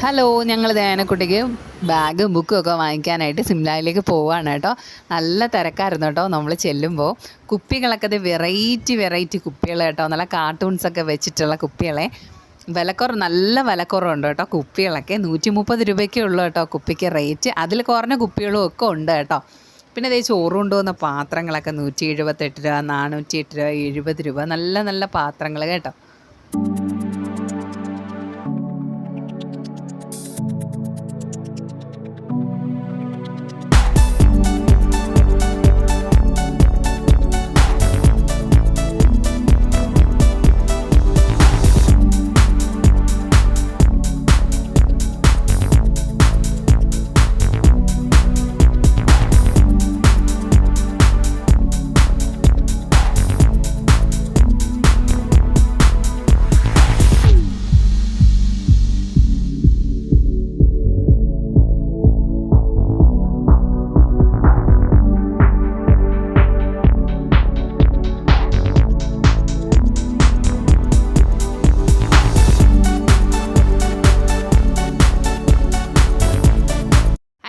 Hello, ഞങ്ങൾ ദേനക്കുട്ടിക്ക് ബാഗും ബുക്കും ഒക്കെ വാങ്ങിക്കാനായിട്ട് സിംലായിലേക്ക് പോവുകയാണ് കേട്ടോ. നല്ല തിരക്കായിരുന്നു കേട്ടോ. നമ്മൾ ചെല്ലുമ്പോൾ കുപ്പികളൊക്കെ വെറൈറ്റി കുപ്പികൾ കേട്ടോ. നല്ല കാർട്ടൂൺസൊക്കെ വെച്ചിട്ടുള്ള കുപ്പികളെ നല്ല വിലക്കുറവുണ്ട് കേട്ടോ. കുപ്പികളൊക്കെ 130 രൂപയ്ക്കേ ഉള്ളൂ കേട്ടോ കുപ്പിക്ക് റേറ്റ്. അതിൽ കുറഞ്ഞ കുപ്പികളും ഒക്കെ ഉണ്ട് കേട്ടോ. പിന്നെ അതേ ചോറ് കൊണ്ടുവന്ന പാത്രങ്ങളൊക്കെ 178 രൂപ, 408 രൂപ, 70 രൂപ. നല്ല പാത്രങ്ങൾ കേട്ടോ.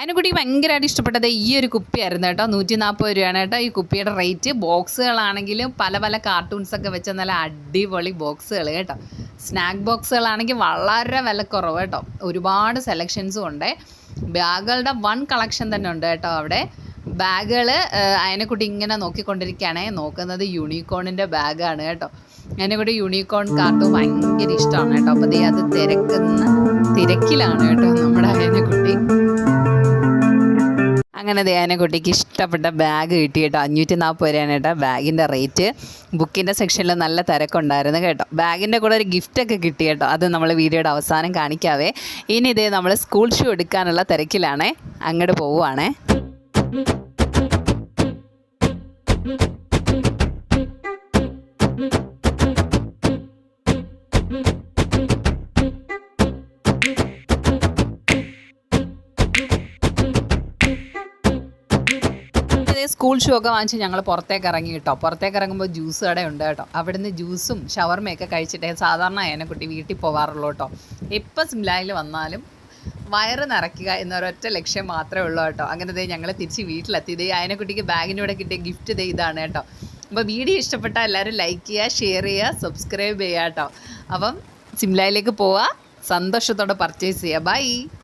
അതിനെക്കുട്ടി ഭയങ്കരമായിട്ട് ഇഷ്ടപ്പെട്ടത് ഈ ഒരു കുപ്പിയായിരുന്നു കേട്ടോ. 140 രൂപയാണ് കേട്ടോ ഈ കുപ്പിയുടെ റേറ്റ്. ബോക്സുകളാണെങ്കിലും പല കാർട്ടൂൺസൊക്കെ വെച്ച നല്ല അടിപൊളി ബോക്സുകൾ കേട്ടോ. സ്നാക്ക് ബോക്സുകളാണെങ്കിൽ വളരെ വിലക്കുറവ് കേട്ടോ. ഒരുപാട് സെലക്ഷൻസും ഉണ്ട്. ബാഗുകളുടെ വൺ കളക്ഷൻ തന്നെ ഉണ്ട് കേട്ടോ അവിടെ. ബാഗുകൾ അതിനെക്കുട്ടി ഇങ്ങനെ നോക്കിക്കൊണ്ടിരിക്കുകയാണേ. നോക്കുന്നത് യൂണിക്കോണിൻ്റെ ബാഗാണ് കേട്ടോ. അതിനെക്കുട്ടി യൂണിക്കോൺ കാർട്ടൂൺ ഭയങ്കര ഇഷ്ടമാണ് കേട്ടോ. അപ്പോൾ അത് തിരക്കിലാണ് കേട്ടോ നമ്മുടെ അതിനെക്കുട്ടി. അങ്ങനെ ദേനക്കുട്ടിക്ക് ഇഷ്ടപ്പെട്ട ബാഗ് കിട്ടി കേട്ടോ. 540 രൂപയാണ് കേട്ടോ ബാഗിൻ്റെ റേറ്റ്. ബുക്കിൻ്റെ സെക്ഷനിൽ നല്ല തിരക്കുണ്ടായിരുന്നു കേട്ടോ. ബാഗിൻ്റെ കൂടെ ഒരു ഗിഫ്റ്റൊക്കെ കിട്ടി കേട്ടോ. അത് നമ്മൾ വീഡിയോയുടെ അവസാനം കാണിക്കാവേ. ഇനി ഇതേ നമ്മൾ സ്കൂൾ ഷൂ എടുക്കാനുള്ള തിരക്കിലാണേ. അങ്ങോട്ട് പോവുകയാണേ. സ്കൂൾ ഷൂ ഒക്കെ വാങ്ങിച്ച് ഞങ്ങൾ പുറത്തേക്ക് ഇറങ്ങി കേട്ടോ. പുറത്തേക്ക് ഇറങ്ങുമ്പോൾ ജ്യൂസ് കടയുണ്ട് കേട്ടോ. അവിടുന്ന് ജ്യൂസും ഷവർമയൊക്കെ കഴിച്ചിട്ടേ സാധാരണ അതിനെക്കുട്ടി വീട്ടിൽ പോകാറുള്ളൂ കേട്ടോ. എപ്പോൾ സിംലായിൽ വന്നാലും വയറ് നിറയ്ക്കുക എന്നൊരൊറ്റ ലക്ഷ്യം മാത്രമേ ഉള്ളൂ കേട്ടോ. അങ്ങനെ ഞങ്ങൾ തിരിച്ച് വീട്ടിലെത്തി. അതിനെക്കുട്ടിക്ക് ബാഗിൻ്റെ കൂടെ കിട്ടിയ ഗിഫ്റ്റ് ഇതാണ് കേട്ടോ. അപ്പോൾ വീഡിയോ ഇഷ്ടപ്പെട്ടാൽ എല്ലാവരും ലൈക്ക് ചെയ്യുക, ഷെയർ ചെയ്യുക, സബ്സ്ക്രൈബ് ചെയ്യുക കേട്ടോ. അപ്പം സിംലായിലേക്ക് പോവുക, സന്തോഷത്തോടെ പർച്ചേസ് ചെയ്യുക. ബൈ.